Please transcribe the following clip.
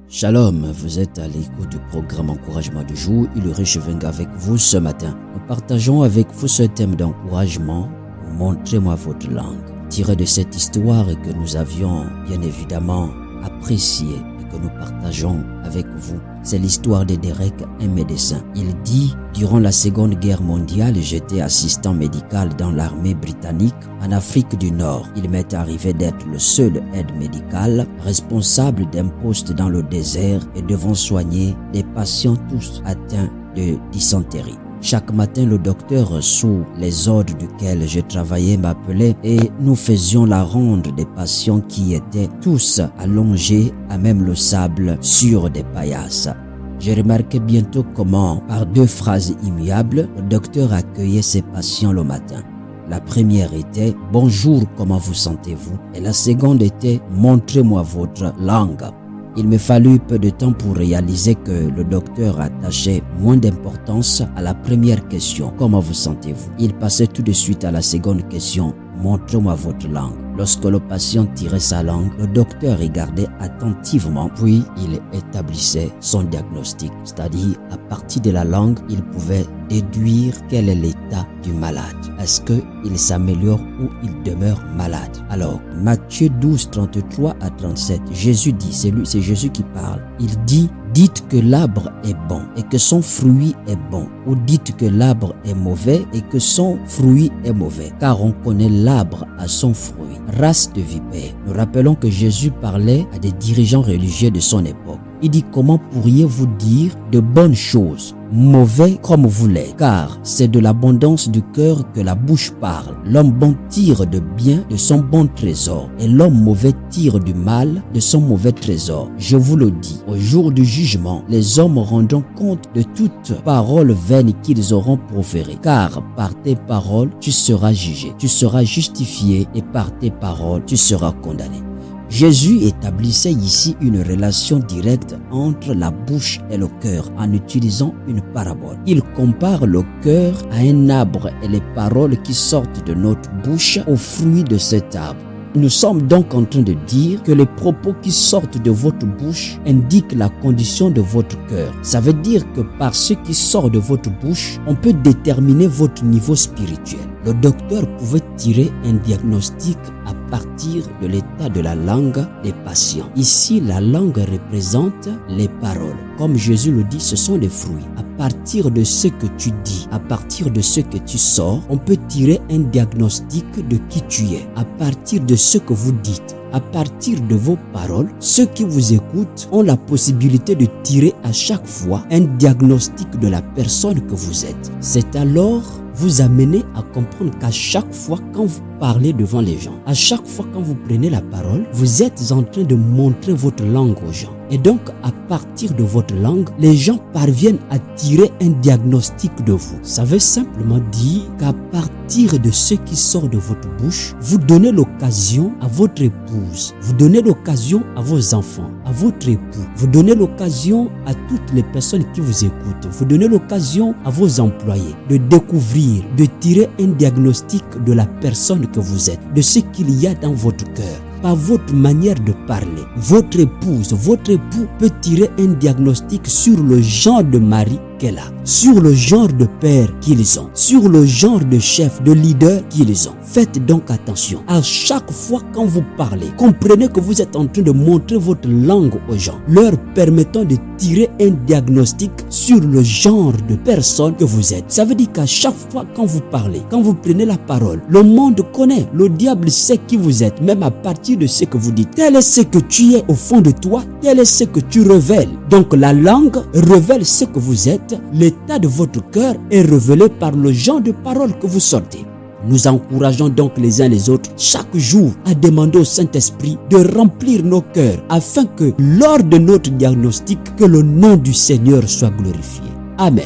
Shalom, vous êtes à l'écoute du programme Encouragement du jour. Ulrich Chevenga avec vous ce matin. Nous partageons avec vous ce thème d'encouragement. Montrez-moi votre langue. Tiré de cette histoire que nous avions bien évidemment appréciée et que nous partageons avec vous. C'est l'histoire de Derek, un médecin. Il dit, durant la Seconde Guerre mondiale, j'étais assistant médical dans l'armée britannique en Afrique du Nord. Il m'est arrivé d'être le seul aide médical responsable d'un poste dans le désert et devant soigner des patients tous atteints de dysenterie. Chaque matin, le docteur, sous les ordres duquel je travaillais, m'appelait et nous faisions la ronde des patients qui étaient tous allongés à même le sable sur des paillasses. J'ai remarqué bientôt comment, par deux phrases immuables, le docteur accueillait ses patients le matin. La première était « Bonjour, comment vous sentez-vous » et la seconde était « Montrez-moi votre langue ». Il me fallut peu de temps pour réaliser que le docteur attachait moins d'importance à la première question « Comment vous sentez-vous » Il passait tout de suite à la seconde question « Montrez-moi votre langue ». Lorsque le patient tirait sa langue, le docteur regardait attentivement, puis il établissait son diagnostic. C'est-à-dire, à partir de la langue, il pouvait déduire quel est l'état du malade. Est-ce qu'il s'améliore ou il demeure malade? Alors, Matthieu 12, 33 à 37, Jésus dit, c'est Jésus qui parle, il dit, dites que l'arbre est bon et que son fruit est bon, ou dites que l'arbre est mauvais et que son fruit est mauvais, car on connaît l'arbre à son fruit. Race de vipères. Nous rappelons que Jésus parlait à des dirigeants religieux de son époque. Il dit, comment pourriez-vous dire de bonnes choses, mauvais comme vous l'êtes? Car c'est de l'abondance du cœur que la bouche parle. L'homme bon tire de bien de son bon trésor, et l'homme mauvais tire du mal de son mauvais trésor. Je vous le dis, au jour du jugement, les hommes rendront compte de toute parole vaine qu'ils auront proférée. Car par tes paroles, tu seras jugé, tu seras justifié, et par tes paroles, tu seras condamné. Jésus établissait ici une relation directe entre la bouche et le cœur en utilisant une parabole. Il compare le cœur à un arbre et les paroles qui sortent de notre bouche aux fruits de cet arbre. Nous sommes donc en train de dire que les propos qui sortent de votre bouche indiquent la condition de votre cœur. Ça veut dire que par ce qui sort de votre bouche, on peut déterminer votre niveau spirituel. Le docteur pouvait tirer un diagnostic à partir de l'état de la langue des patients. Ici, la langue représente les paroles. Comme Jésus le dit, ce sont les fruits. À partir de ce que tu dis, à partir de ce que tu sors, on peut tirer un diagnostic de qui tu es. À partir de ce que vous dites, à partir de vos paroles, ceux qui vous écoutent ont la possibilité de tirer à chaque fois un diagnostic de la personne que vous êtes. C'est alors vous amener à comprendre qu'à chaque fois quand vous parlez devant les gens, à chaque fois quand vous prenez la parole, vous êtes en train de montrer votre langue aux gens. Et donc, à partir de votre langue, les gens parviennent à tirer un diagnostic de vous. Ça veut simplement dire qu'à partir de ce qui sort de votre bouche, vous donnez l'occasion à votre épouse, vous donnez l'occasion à vos enfants, à votre époux, vous donnez l'occasion à toutes les personnes qui vous écoutent, vous donnez l'occasion à vos employés de découvrir, de tirer un diagnostic de la personne que vous êtes, de ce qu'il y a dans votre cœur. Par votre manière de parler, votre épouse, votre époux peut tirer un diagnostic sur le genre de mari qu'elle a, sur le genre de père qu'ils ont, sur le genre de chef, de leader qu'ils ont. Faites donc attention. À chaque fois quand vous parlez, comprenez que vous êtes en train de montrer votre langue aux gens, leur permettant de tirer un diagnostic sur le genre de personne que vous êtes. Ça veut dire qu'à chaque fois quand vous parlez, quand vous prenez la parole, le monde connaît, le diable sait qui vous êtes, même à partir de ce que vous dites. Tel est ce que tu es au fond de toi, tel est ce que tu révèles. Donc la langue révèle ce que vous êtes. L'état de votre cœur est révélé par le genre de paroles que vous sortez. Nous encourageons donc les uns les autres chaque jour à demander au Saint-Esprit de remplir nos cœurs afin que lors de notre diagnostic, que le nom du Seigneur soit glorifié. Amen.